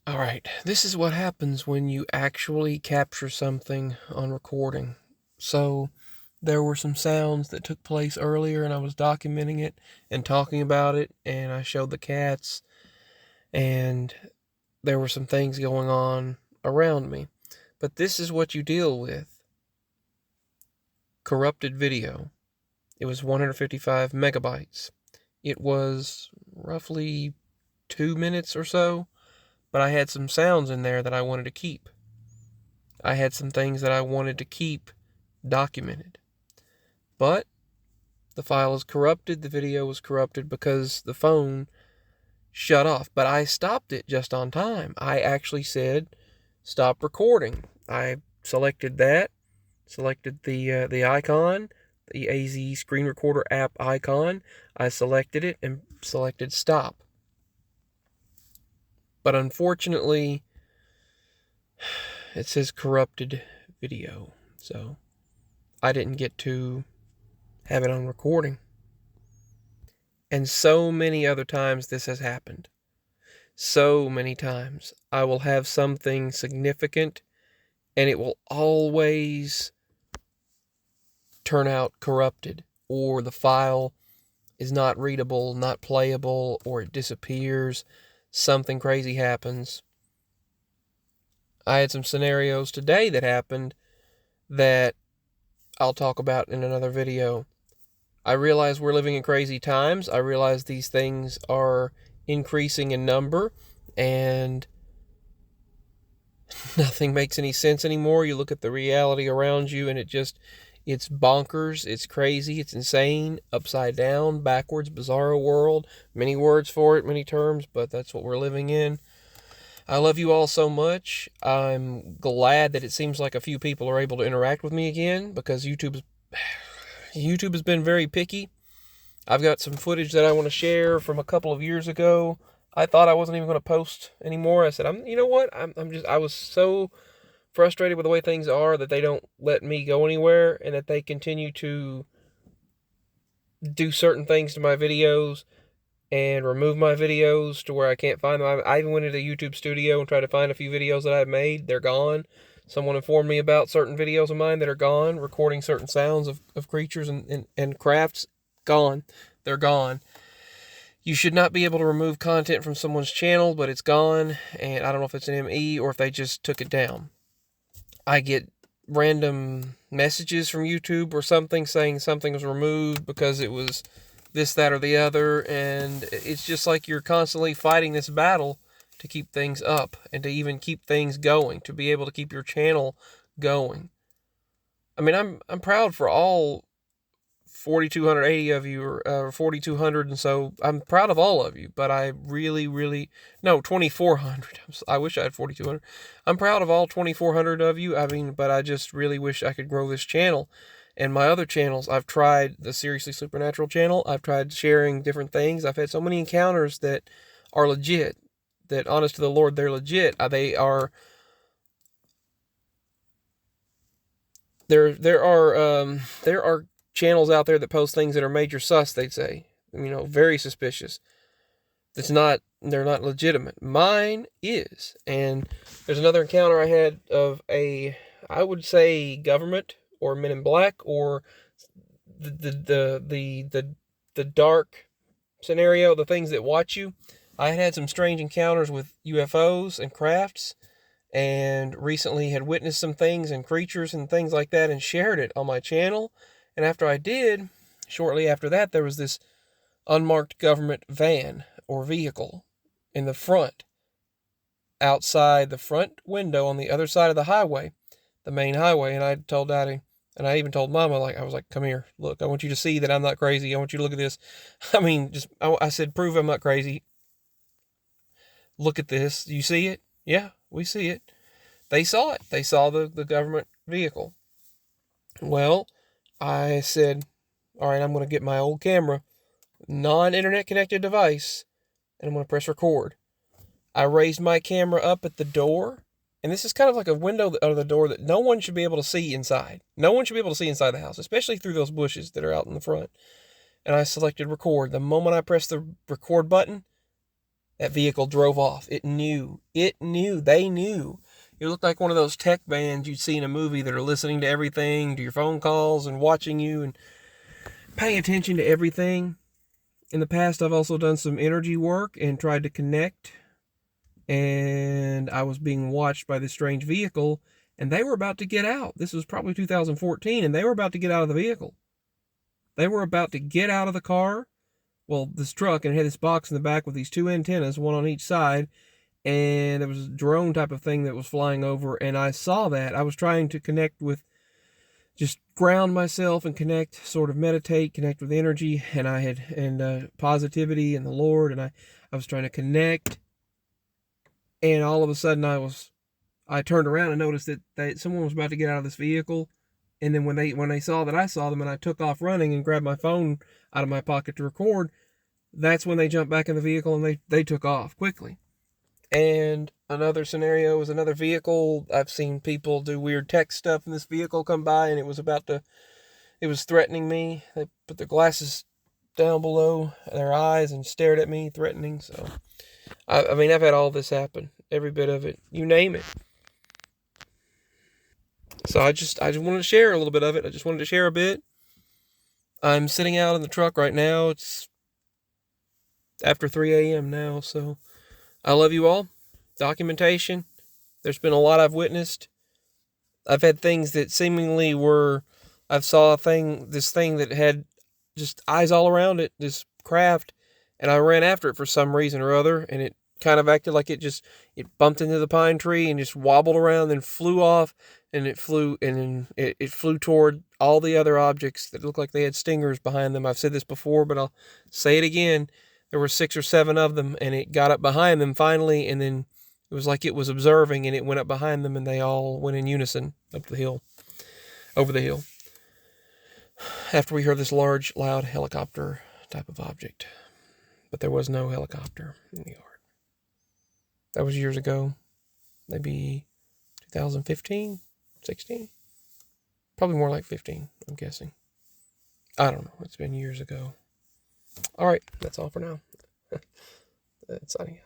All right, this is what happens when you actually capture something on recording. So, there were some sounds that took place earlier, and I was documenting it and talking about it, and I showed the cats, and there were some things going on around me. But this is what you deal with: corrupted video. It was 155 megabytes. It was roughly 2 minutes or so, but I had some sounds in there that I wanted to keep. I had some things that I wanted to keep documented. But the file is corrupted, the video was corrupted because the phone shut off. But I stopped it just on time. I actually said, stop recording. I selected that, selected the icon, the AZ screen recorder app icon. I selected it and selected stop. But unfortunately, it says corrupted video. So I didn't get to have it on recording. And so many other times this has happened. So many times I will have something significant and it will always turn out corrupted, or the file is not readable, not playable, or it disappears. Something crazy happens. I had some scenarios today that happened that I'll talk about in another video. I realize we're living in crazy times. I realize these things are increasing in number and nothing makes any sense anymore. You look at the reality around you and it's bonkers, it's crazy, it's insane, upside down, backwards, bizarro world. Many words for it, many terms, but that's what we're living in. I love you all so much. I'm glad that it seems like a few people are able to interact with me again, because YouTube has been very picky. I've got some footage that I want to share from a couple of years ago. I thought I wasn't even going to post anymore. I said, you know what? I was so frustrated with the way things are that they don't let me go anywhere, and that they continue to do certain things to my videos and remove my videos to where I can't find them. I even went into YouTube Studio and tried to find a few videos that I've made. They're gone. Someone informed me about certain videos of mine that are gone, recording certain sounds of creatures and crafts. Gone. They're gone. You should not be able to remove content from someone's channel, but it's gone, and I don't know if it's an ME or if they just took it down. I get random messages from YouTube or something saying something was removed because it was this, that, or the other, and it's just like you're constantly fighting this battle to keep things up and to even keep things going, to be able to keep your channel going. I mean, I'm proud for all 4,280 of you, or 4,200, and so I'm proud of all of you, but I really, no, 2,400. I wish I had 4,200. I'm proud of all 2,400 of you. I mean, but I just really wish I could grow this channel. And my other channels, I've tried the Seriously Supernatural channel. I've tried sharing different things. I've had so many encounters that are legit, that honest to the Lord, they're legit. There are channels out there that post things that are major sus, they'd say. Very suspicious. They're not legitimate. Mine is. And there's another encounter I had of I would say government or Men in Black, or the dark scenario, the things that watch you. I had some strange encounters with UFOs and crafts, and recently had witnessed some things and creatures and things like that, and shared it on my channel. And after I did, shortly after that, there was this unmarked government van or vehicle in the front, outside the front window on the other side of the highway, the main highway. And I told Daddy, and I even told Mama, I was like, come here, look, I want you to see that I'm not crazy. I want you to look at this. I said, prove I'm not crazy. Look at this. You see it? Yeah, we see it. They saw it. They saw the government vehicle. Well, I said, all right, I'm going to get my old camera, non-internet connected device, and I'm going to press record. I raised my camera up at the door, and this is kind of like a window of the door that no one should be able to see inside. No one should be able to see inside the house, especially through those bushes that are out in the front. And I selected record. The moment I pressed the record button, that vehicle drove off. It knew. It knew. They knew. It looked like one of those tech bands you'd see in a movie that are listening to everything, to your phone calls, and watching you and paying attention to everything. In the past, I've also done some energy work and tried to connect, and I was being watched by this strange vehicle, and they were about to get out. This was probably 2014, and they were about to get out of the vehicle. They were about to get out of the car. Well, this truck, and it had this box in the back with these two antennas, one on each side, and there was a drone type of thing that was flying over, and I saw that. I was trying to connect with, just ground myself and connect, sort of meditate, connect with energy, and positivity and the Lord, and I was trying to connect, and all of a sudden I turned around and noticed that someone was about to get out of this vehicle. And then when they saw that I saw them, and I took off running and grabbed my phone out of my pocket to record, that's when they jumped back in the vehicle and they took off quickly. And another scenario was another vehicle. I've seen people do weird tech stuff, and this vehicle come by, and it was threatening me. They put their glasses down below their eyes and stared at me, threatening. So, I mean, I've had all this happen, every bit of it, you name it. So I just wanted to share a little bit of it. I just wanted to share a bit. I'm sitting out in the truck right now. It's after 3 a.m. now, so I love you all. Documentation. There's been a lot I've witnessed. I've had things that seemingly were, I've saw this thing that had just eyes all around it, this craft, and I ran after it for some reason or other, and it kind of acted like it bumped into the pine tree and just wobbled around, then flew off, and it flew toward all the other objects that looked like they had stingers behind them. I've said this before, but I'll say it again. There were 6 or 7 of them, and it got up behind them finally, and then it was like it was observing, and it went up behind them, and they all went in unison up the hill, over the hill, after we heard this large, loud helicopter type of object. But there was no helicopter in the yard. That was years ago, maybe 2015, 16, probably more like 15, I'm guessing. I don't know. It's been years ago. All right, that's all for now. Signing out.